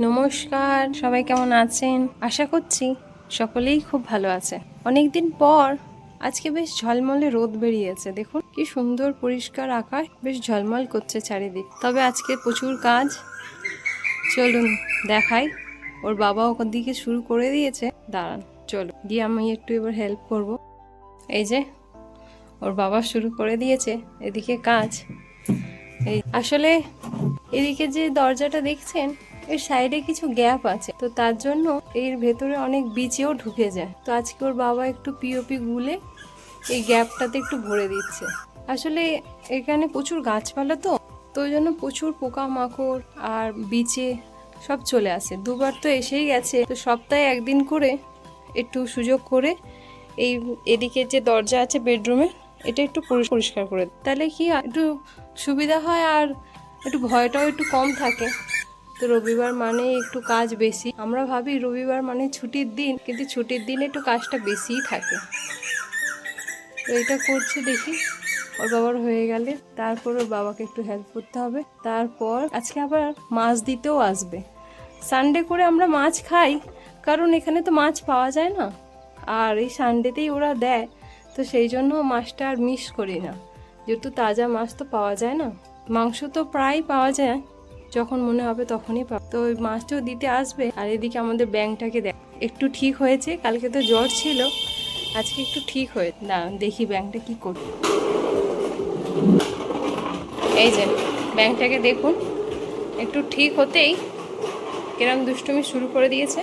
নমস্কার, সবাই কেমন আছেন? আশা করছি সকলেই খুব ভালো আছে। অনেকদিন পর আজকে বেশ ঝলমলে রোদ বেরিয়েছে। দেখুন কি সুন্দর পরিষ্কার আকাশ, বেশ ঝলমল করছে চারিদিক। তবে আজকে প্রচুর কাজ, চলুন দেখাই। ওর বাবা ওখান দিকে শুরু করে দিয়েছে, দাঁড়ান চলো গিয়ে আমি একটু এবার হেল্প করব। এই যে ওর বাবা শুরু করে দিয়েছে এদিকে কাজ। এই আসলে এদিকে যে দরজাটা দেখছেন, এর সাইডে কিছু গ্যাপ আছে, তো তার জন্য এর ভেতরে অনেক বিচেও ঢুকে যায়। তো আজকে ওর বাবা একটু পিওপি গুলে এই গ্যাপটাতে একটু ভরে দিচ্ছে। আসলে এখানে প্রচুর গাছপালা, তো ওই জন্য প্রচুর পোকামাকড় আর বিচে সব চলে আসে। দুবার তো এসেই গেছে, তো সপ্তাহে একদিন করে একটু সুযোগ করে এই এদিকে যে দরজা আছে বেডরুমে, এটা একটু পরিষ্কার করে তাহলে কি একটু সুবিধা হয় আর একটু ভয়টাও একটু কম থাকে। তো রবিবার মানে একটু কাজ বেশি। আমরা ভাবি রবিবার মানে ছুটির দিন, কিন্তু ছুটির দিনে একটু কাজটা বেশিই থাকে। তো এটা করছে, দেখি ওর বাবার হয়ে গেলে তারপর ওর বাবাকে একটু হেল্প করতে হবে। তারপর আজকে আবার মাছ দিতেও আসবে। সানডে করে আমরা মাছ খাই, কারণ এখানে তো মাছ পাওয়া যায় না, আর এই সানডেতেই ওরা দেয়। তো সেই জন্য মাছটা আর মিস করি না, যেহেতু তাজা মাছ তো পাওয়া যায় না। মাংস তো প্রায় পাওয়া যায়, যখন মনে হবে তখনই পাবো। তো ওই মাছটাও দিতে আসবে। আর এদিকে আমাদের ব্যাংকটাকে দেখ, একটু ঠিক হয়েছে। কালকে তো জ্বর ছিল, আজকে একটু ঠিক হয়ে না। দেখি ব্যাংকটা কি করবে। এই যে ব্যাংকটাকে দেখুন, একটু ঠিক হতেই কিরম দুষ্টুমি শুরু করে দিয়েছে,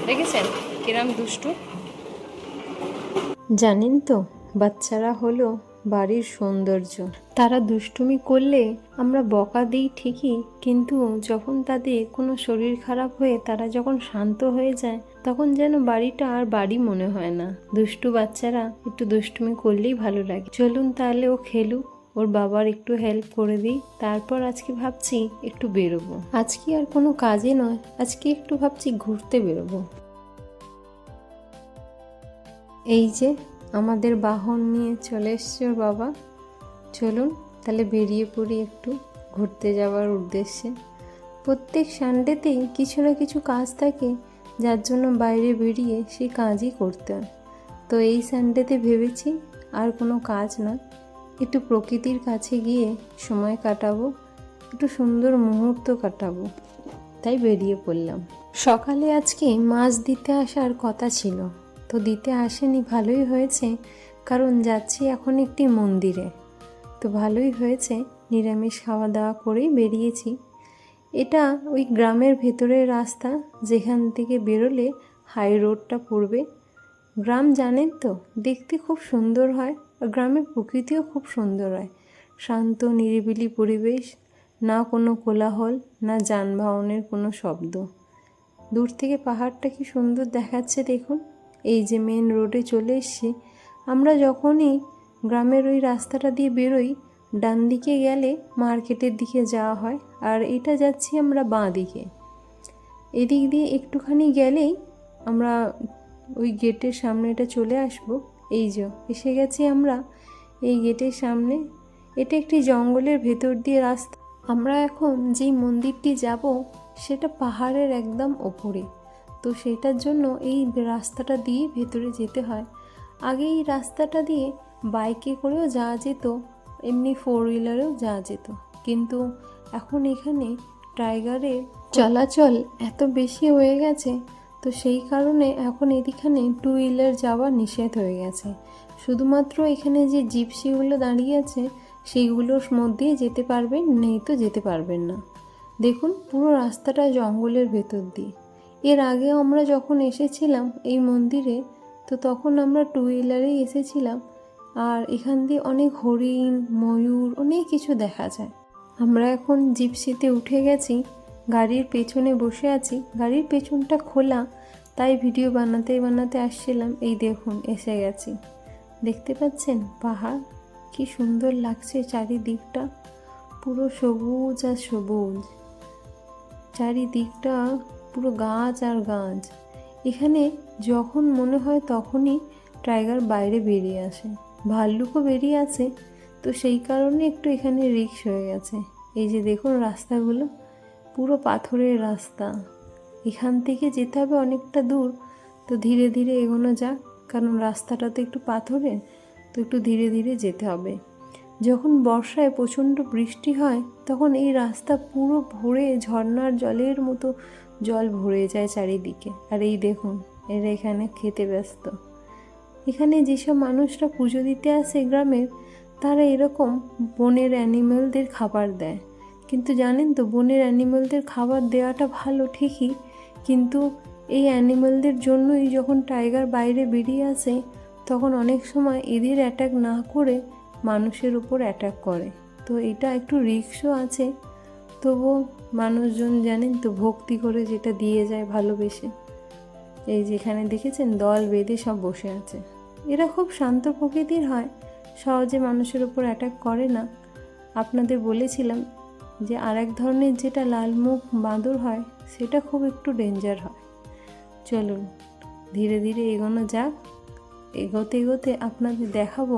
দেখেছেন কিরম দুষ্টু। জানেন তো, বাচ্চারা হলো বাড়ির সৌন্দর্য। তারা দুষ্টুমি করলে আমরা বকা দিই ঠিকই, কিন্তু যখন তাদের কোনো শরীর খারাপ হয়ে তারা যখন শান্ত হয়ে যায়, তখন যেন বাড়িটা আর বাড়ি মনে হয় না। দুষ্টু বাচ্চারা একটু দুষ্টুমি করলেই ভালো লাগে। চলুন তাহলে ও খেলুক, ওর বাবার একটু হেল্প করে দিই। তারপর আজকে ভাবছি একটু বেরোবো। আজকে আর কোনো কাজে নয়, আজকে একটু ভাবছি ঘুরতে বেরোবো। এই যে আমাদের বাহন নিয়ে চলে এসছে ওর বাবা। চলুন তাহলে বেরিয়ে পড়ি একটু ঘুরতে যাওয়ার উদ্দেশ্যে। প্রত্যেক সানডেতেই কিছু না কিছু কাজ থাকে, যার জন্য বাইরে বেরিয়ে সেই কাজই করতে হয়। তো এই সানডেতে ভেবেছি আর কোনো কাজ না, একটু প্রকৃতির কাছে গিয়ে সময় কাটাবো, একটু সুন্দর মুহূর্ত কাটাবো, তাই বেরিয়ে পড়লাম। সকালে আজকে মাছ দিতে আসার কথা ছিল, তো দিতে আসেনি, ভালোই হয়েছে, কারণ যাচ্ছি এখন একটি মন্দিরে। তো ভালোই হয়েছে, নিরামিষ খাওয়া দাওয়া করেই বেরিয়েছি। এটা ওই গ্রামের ভেতরের রাস্তা, যেখান থেকে বেরোলে হাই রোডটা পড়বে। গ্রাম জানেন তো, দেখতে খুব সুন্দর হয়, আর গ্রামের প্রকৃতিও খুব সুন্দর হয়। শান্ত নিরিবিলি পরিবেশ, না কোনো কোলাহল, না যানবাহনের কোনো শব্দ। দূর থেকে পাহাড়টা কি সুন্দর দেখাচ্ছে দেখুন। এই যে মেন রোডে চলে এসেছি আমরা। যখনই গ্রামের ওই রাস্তাটা দিয়ে বেরোই, ডান দিকে গেলে মার্কেটের দিকে যাওয়া হয়, আর এটা যাচ্ছি আমরা বাঁ দিকে। এদিক দিয়ে একটুখানি গেলেই আমরা ওই গেটের সামনেটা চলে আসব। এই যে এসে গেছি আমরা এই গেটের সামনে। এটা একটি জঙ্গলের ভেতর দিয়ে রাস্তা। আমরা এখন যেই মন্দিরটি যাব সেটা পাহাড়ের একদম ওপরে, তো সেটার জন্য এই রাস্তাটা দিয়ে ভেতরে যেতে হয়। আগে এই রাস্তাটা দিয়ে বাইকে করেও যাওয়া যেত, এমনি 4 হুইলারেও যাওয়া যেত, কিন্তু এখন এখানে টাইগারের চলাচল এত বেশি হয়ে গেছে, তো সেই কারণে এখন এদিখানে 2 হুইলার যাওয়া নিষেধ হয়ে গেছে। শুধুমাত্র এখানে যে জিপসিগুলো দাঁড়িয়ে আছে সেইগুলোর মধ্যেই যেতে পারবেন, নেই তো যেতে পারবেন না। দেখুন পুরো রাস্তাটা জঙ্গলের ভেতর দিয়ে। এর আগেও আমরা যখন এসেছিলাম এই মন্দিরে, তো তখন আমরা 2 হুইলারেই এসেছিলাম, আর এখান দিয়ে অনেক হরিণ, ময়ূর, অনেক কিছু দেখা যায়। আমরা এখন জিপসিতে উঠে গেছি, গাড়ির পেছনে বসে আছি। গাড়ির পেছনটা খোলা, তাই ভিডিও বানাতে বানাতে আসছিলাম। এই দেখুন এসে গেছি, দেখতে পাচ্ছেন পাহাড় কি সুন্দর লাগছে। চারিদিকটা পুরো সবুজ আর সবুজ, চারিদিকটা পুরো গাছ আর গাছ। এখানে যখন মনে হয় তখনই টাইগার বাইরে বেরিয়ে আসে, ভাল্লুকও বেরিয়ে আসে, তো সেই কারণে একটু এখানে রিস্ক হয়ে গেছে। এই যে দেখুন রাস্তাগুলো পুরো পাথরের রাস্তা। এখান থেকে যেতে হবে অনেকটা দূর, তো ধীরে ধীরে এগোনো যাক, কারণ রাস্তাটা তো একটু পাথরের, তো একটু ধীরে ধীরে যেতে হবে। যখন বর্ষায় প্রচণ্ড বৃষ্টি হয় তখন এই রাস্তা পুরো ভরে ঝর্ণার জলের মতো জল ভরে যায় চারিদিকে। আর এই দেখুন এরা এখানে খেতে ব্যস্ত। এখানে যেসব মানুষরা পুজো দিতে আসে গ্রামের, তারা এরকম বনের অ্যানিমেলদের খাবার দেয়। কিন্তু জানেন তো, বনের অ্যানিমেলদের খাবার দেওয়াটা ভালো ঠিকই, কিন্তু এই অ্যানিমেলদের জন্যই যখন টাইগার বাইরে বেরিয়ে আসে তখন অনেক সময় এদের অ্যাটাক না করে মানুষের উপর অ্যাটাক করে। তো এটা একটু রিস্কও আছে, তবুও মানুষজন জানেন তো ভক্তি করে যেটা দিয়ে যায় ভালোবেসে। এই যেখানে দেখেছেন দল বেঁধে সব বসে আছে। এরা খুব শান্ত প্রকৃতির হয়, সহজে মানুষের উপর অ্যাটাক করে না। আপনাদের বলেছিলাম যে আর এক ধরনের যেটা লালমুখ বাঁদর হয় সেটা খুব একটু ডেঞ্জার হয়। চলুন ধীরে ধীরে এগোনো যাক। এগোতে এগোতে আপনাদের দেখাবো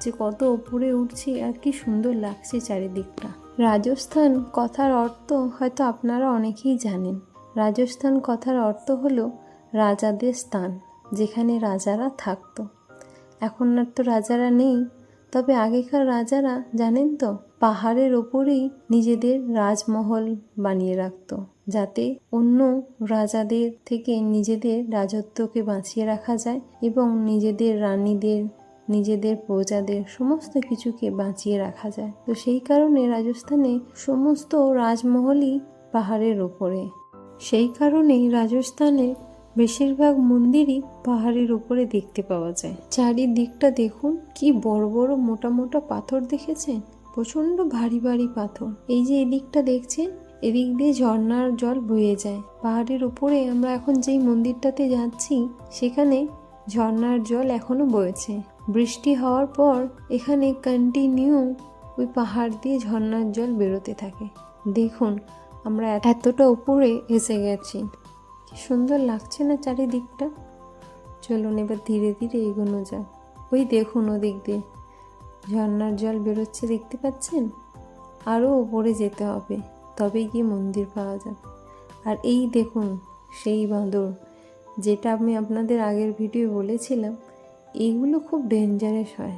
যে কত উপরে উঠছি আর কি সুন্দর লাগছে চারিদিকটা। রাজস্থান কথার অর্থ হয়তো আপনারা অনেকেই জানেন। রাজস্থান কথার অর্থ হলো রাজাদের স্থান, যেখানে রাজারা থাকতো। এখন আর তো রাজারা নেই, তবে আগেকার রাজারা জানেন তো পাহাড়ের ওপরেই নিজেদের রাজমহল বানিয়ে রাখতো, যাতে অন্য রাজাদের থেকে নিজেদের রাজত্বকে বাঁচিয়ে রাখা যায় এবং নিজেদের রানীদের, নিজেদের প্রজাদের সমস্ত কিছুকে বাঁচিয়ে রাখা যায়। তো সেই কারণে রাজস্থানে সমস্ত রাজমহলই পাহাড়ের ওপরে। সেই কারণেই রাজস্থানে বেশিরভাগ মন্দিরই পাহাড়ের উপরে দেখতে পাওয়া যায়। চারিদিকটা দেখুন কি বড় বড় মোটা মোটা পাথর দেখেছেন, প্রচণ্ড ভারী ভারী পাথর। এই যে এদিকটা দেখছেন, এদিক দিয়ে ঝর্ণার জল বয়ে যায় পাহাড়ের উপরে। আমরা এখন যেই মন্দিরটাতে যাচ্ছি সেখানে ঝর্ণার জল এখনো বয়েছে। বৃষ্টি হওয়ার পর এখানে কন্টিনিউ ওই পাহাড় দিয়ে ঝর্ণার জল বেরোতে থাকে। দেখুন আমরা এতটা উপরে এসে গেছি, কি সুন্দর লাগছে না চারিদিকটা। চলুন এবার ধীরে ধীরে এগোনো যাক। ওই দেখুন ওদিক দিয়ে ঝর্ণার জল বেরোচ্ছে, দেখতে পাচ্ছেন? আরও উপরে যেতে হবে, তবেই গিয়ে মন্দির পাওয়া যাবে। আর এই দেখুন সেই বাঁদর, যেটা আমি আপনাদের আগের ভিডিও বলেছিলাম, এইগুলো খুব ডেঞ্জারাস হয়।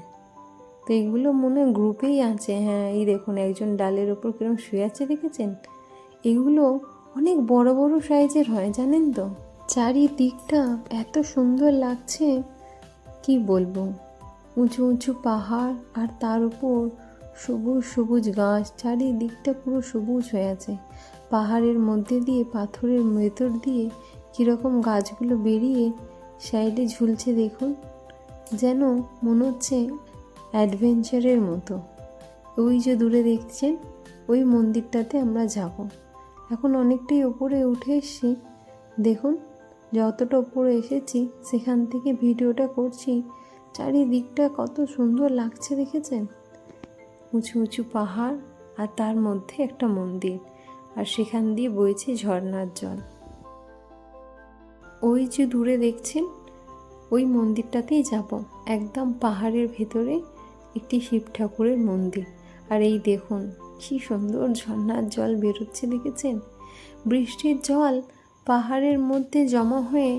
তো এইগুলো মনে হয় গ্রুপেই আছে। হ্যাঁ এই দেখুন একজন ডালের ওপর কিরকম শুয়ে আছে দেখেছেন? এগুলো অনেক বড় বড় সাইজের হয় জানেন তো। চারিদিকটা এত সুন্দর লাগছে কি বলবো, উঁচু উঁচু পাহাড় আর তার উপর সবুজ সবুজ গাছ, চারিদিকটা পুরো সবুজ হয়ে আছে। পাহাড়ের মধ্যে দিয়ে পাথরের ভেতর দিয়ে কীরকম গাছগুলো বেরিয়ে সাইডে ঝুলছে দেখুন, যেন মনে হচ্ছে অ্যাডভেঞ্চারের মতো। ওই যে দূরে দেখছেন ওই মন্দিরটাতে আমরা যাব। এখন অনেকটাই উপরে উঠে এসেছি, দেখুন যতটা উপরে এসেছি সেখান থেকে ভিডিওটা করছি। চারিদিকটা কত সুন্দর লাগছে দেখেছেন, উঁচু উঁচু পাহাড় আর তার মধ্যে একটা মন্দির, আর সেখান দিয়ে বইছে ঝর্ণার জল। ওই যে দূরে দেখছেন ওই মন্দিরটাতেই যাব, একদম পাহাড়ের ভেতরে একটি শিব ঠাকুরের মন্দির। আর এই দেখুন কি সুন্দর ঝর্ণার জল বেরোচ্ছে দেখেছেন? বৃষ্টির জল পাহাড়ের মধ্যে জমা হয়ে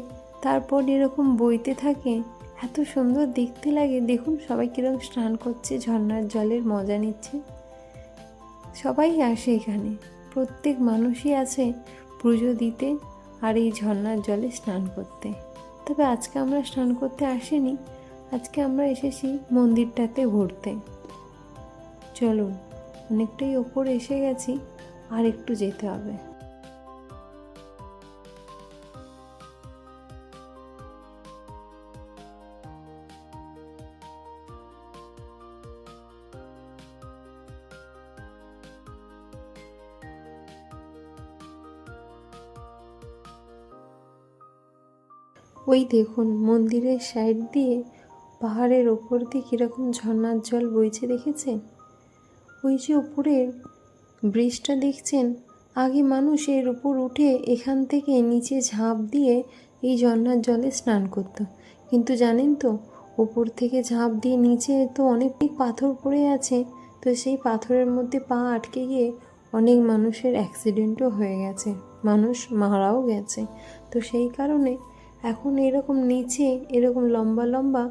তারপর এরকম বইতে থাকে, এত সুন্দর দেখতে লাগে। দেখুন সবাই কিরকম স্নান করছে, ঝর্ণার জলের মজা নিচ্ছে। সবাই আসে এখানে, প্রত্যেক মানুষই আছে পুজো দিতে আর এই ঝর্ণার জলে স্নান করতে। তবে আজকে আমরা স্নান করতে আসিনি, আজকে আমরা এসেছি মন্দিরটাতে ঘুরতে। চলুন অনেকটাই ওপরে এসে গেছি, আর একটু যেতে হবে। ওই দেখুন মন্দিরের সাইড দিয়ে পাহাড়ের ওপর দিয়ে কীরকম ঝর্ণার জল বইছে দেখেছেন? ওই যে উপরের ব্রিজটা দেখছেন, আগে মানুষ এর উপর উঠে এখান থেকে নিচে ঝাঁপ দিয়ে এই ঝর্ণার জলে স্নান করত। কিন্তু জানেন তো, উপর থেকে ঝাঁপ দিয়ে নিচে তো অনেক পাথর পড়ে আছে, তো সেই পাথরের মধ্যে পা আটকে গিয়ে অনেক মানুষের অ্যাক্সিডেন্টও হয়ে গেছে, মানুষ মারাও গেছে। তো সেই কারণে এখন এরকম নিচে এরকম লম্বা লম্বা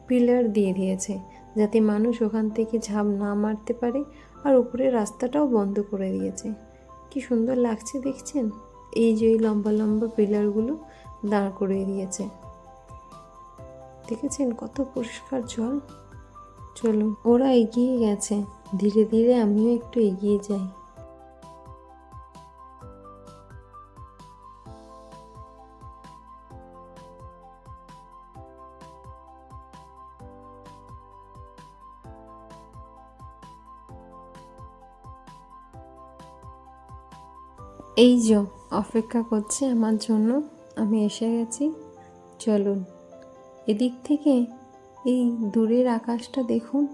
পিলার দিয়ে দিয়েছে, যাতে মানুষ ওখান থেকে ঝাঁপ না মারতে পারে। আর উপরে রাস্তাটাও বন্ধ করে দিয়েছে। কি সুন্দর লাগছে দেখছেন, এই যে এই লম্বা লম্বা পিলারগুলো দাঁড় করিয়ে দিয়েছে। দেখেছেন কত পরিষ্কার জল। চলুন, ওরা এগিয়ে গেছে, ধীরে ধীরে আমিও একটু এগিয়ে যাই। এই যে অপেক্ষা করছে আমার জন্য, আমি এসে গেছি। চলুন, এদিক থেকে এই দূরের আকাশটা দেখুন,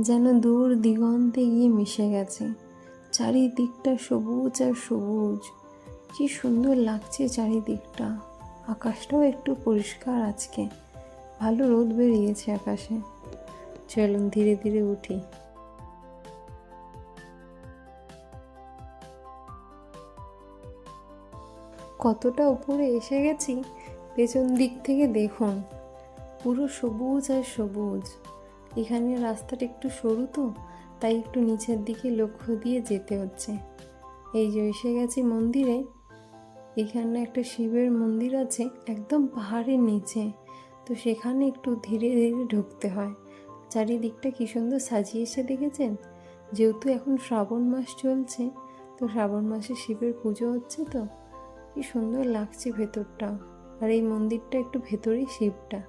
যেন দূর দিগন্তে গিয়ে মিশে গেছে। চারিদিকটা সবুজ আর সবুজ, কি সুন্দর লাগছে চারিদিকটা। আকাশটাও একটু পরিষ্কার আজকে, ভালো রোদ বেরিয়েছে আকাশে। চলুন ধীরে ধীরে উঠি। কতটা উপরে এসে গেছি, পেছন দিক থেকে দেখুন, পুরো সবুজ আর সবুজ। এখানে রাস্তাটা একটু সরু, তো তাই একটু নিচের দিকে লক্ষ্য দিয়ে যেতে হচ্ছে। এই যে এসে গেছি মন্দিরে। এখানে একটা শিবের মন্দির আছে একদম পাহাড়ের নিচে, তো সেখানে একটু ধীরে ধীরে ঢুকতে হয়। চারিদিকটা কি সুন্দর সাজিয়েছে দেখেছেন। যেহেতু এখন শ্রাবণ মাস চলছে, তো শ্রাবণ মাসে শিবের পুজো হচ্ছে, তো কি সুন্দর লাগছে ভেতরটা। আর এই মন্দিরটা একটু ভেতরেই শিবটা।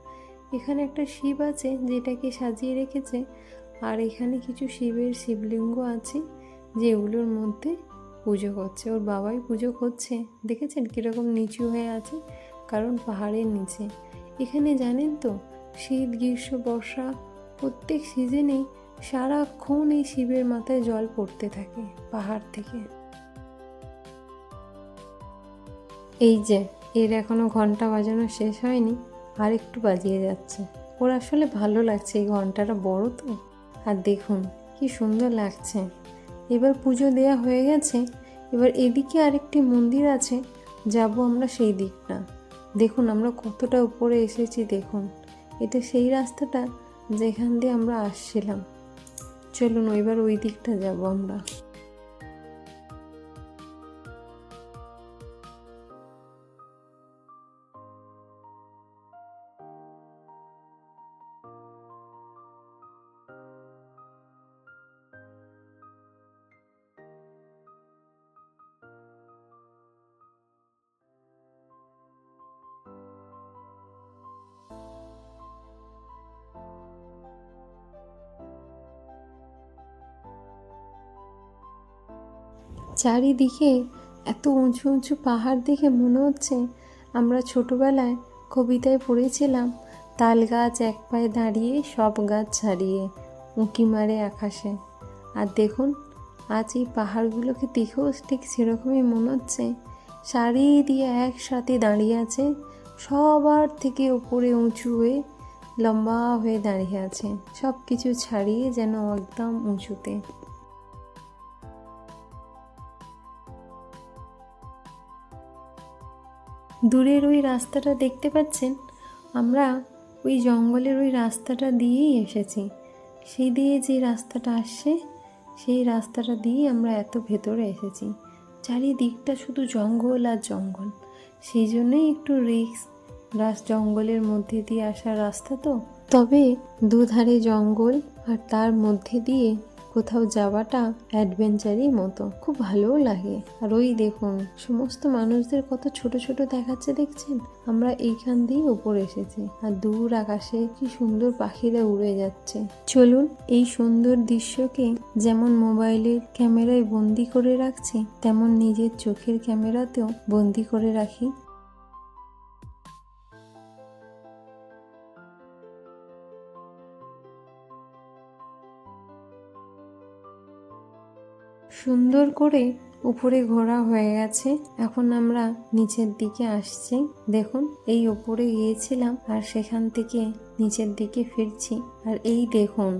এখানে একটা শিব আছে যেটাকে সাজিয়ে রেখেছে, আর এখানে কিছু শিবের শিবলিঙ্গ আছে যেগুলোর মধ্যে পুজো করছে। ওর বাবাই পুজো করছে, দেখেছেন কীরকম নিচু হয়ে আছে, কারণ পাহাড়ের নিচে। এখানে জানেন তো, শীত গ্রীষ্ম বর্ষা প্রত্যেক সিজনেই সারাক্ষণ এই শিবের মাথায় জল পড়তে থাকে পাহাড় থেকে। এই যে এর এখনো ঘন্টা বাজানো শেষ হয়নি, আর একটু বাজিয়ে যাচ্ছে। ওর আসলে ভালো লাগছে, এই ঘন্টাটা বড় তো। আর দেখুন কি সুন্দর লাগছে। এবার পুজো দেয়া হয়ে গেছে, এবার এদিকে আরেকটি মন্দির আছে, যাব আমরা সেই দিকটা। দেখুন আমরা কতটা উপরে এসেছি, দেখুন এটা সেই রাস্তাটা যেখান দিয়ে আমরা আসছিলাম। চলুন এবার ওই দিকটা যাব আমরা। চারিদিকে এত উঁচু উঁচু পাহাড় দেখে মনে হচ্ছে আমরা ছোটবেলায় কবিতায় পড়েছিলাম, তাল গাছ এক পায়ে দাঁড়িয়ে সব গাছ ছাড়িয়ে উঁকি মারে আকাশে। আর দেখুন আজ এই পাহাড়গুলোকে দেখেও ঠিক সেরকমই মনে হচ্ছে, সারি দিয়ে একসাথে দাঁড়িয়ে আছে, সবার থেকে উপরে উঁচু হয়ে লম্বা হয়ে দাঁড়িয়ে আছে, সব কিছু ছাড়িয়ে যেন একদম উঁচুতে। দূরের ওই রাস্তাটা দেখতে পাচ্ছেন, আমরা ওই জঙ্গলের ওই রাস্তাটা দিয়েই এসেছি। সেই দিয়ে যে রাস্তাটা আসছে, সেই রাস্তাটা দিয়ে আমরা এত ভেতরে এসেছি। চারিদিকটা শুধু জঙ্গল আর জঙ্গল, সেই জন্যই একটু রিস্ক জঙ্গলের মধ্যে দিয়ে আসার রাস্তা তো। তবে দুধারে জঙ্গল আর তার মধ্যে দিয়ে কোথাও যাওয়াটা অ্যাডভেঞ্চারই মতো, খুব ভালোও লাগে। আর ওই দেখুন সমস্ত মানুষদের কত ছোট ছোট দেখাচ্ছে দেখছেন। আমরা এইখান দিয়ে উপরে এসেছি, আর দূর আকাশে কি সুন্দর পাখিরা উড়ে যাচ্ছে। চলুন এই সুন্দর দৃশ্যকে যেমন মোবাইলের ক্যামেরায় বন্দি করে রাখছি, তেমন নিজের চোখের ক্যামেরাতেও বন্দি করে রাখি। সুন্দর করে উপরে ঘোরা হয়ে গেছে, এখন আমরা নিচের দিকে আসছি। দেখুন এই উপরে গিয়েছিলাম আর সেখান থেকে নিচের দিকে ফিরছি। আর এই দেখুন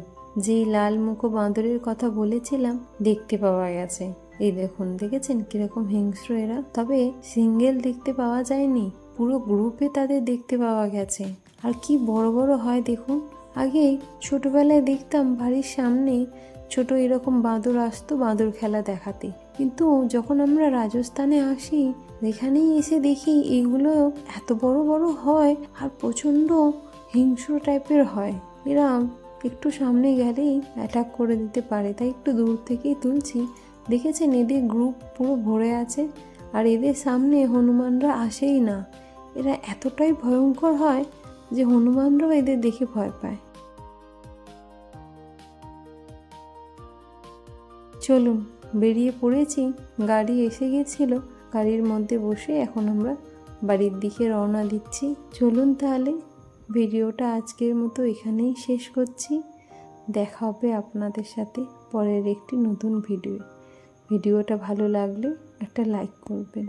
যেই লাল মুখো বাঁদরের কথা বলেছিলাম দেখতে পাওয়া গেছে। এই দেখুন, দেখেছেন কিরকম হিংস্র এরা। তবে সিঙ্গেল দেখতে পাওয়া যায়নি, পুরো গ্রুপে তাদের দেখতে পাওয়া গেছে। আর কি বড় বড় হয় দেখুন। আগে ছোটবেলায় দেখতাম বাড়ির সামনে ছোট এরকম বাঁদর আসতো বাঁদর খেলা দেখাতে, কিন্তু যখন আমরা রাজস্থানে আসি এখানেই এসে দেখি এগুলো এত বড় বড় হয় আর প্রচণ্ড হিংস্র টাইপের হয়। এরা একটু সামনে গেলেই অ্যাটাক করে দিতে পারে, তাই একটু দূর থেকেই তুলছি। দেখেছেন এদের গ্রুপ পুরো ভরে আছে, আর এদের সামনে হনুমানরা আসেই না। এরা এতটাই ভয়ঙ্কর হয় যে হনুমানরাও এদের দেখে ভয় পায়। চলুন, বেরিয়ে পড়েছি, গাড়ি এসে গেছিল, গাড়ির মধ্যে বসে এখন আমরা বাড়ির দিকে রওনা দিচ্ছি। চলুন তাহলে ভিডিওটা আজকের মতো এখানেই শেষ করছি। দেখা হবে আপনাদের সাথে পরের একটি নতুন ভিডিওটা ভালো লাগলে একটা লাইক করবেন।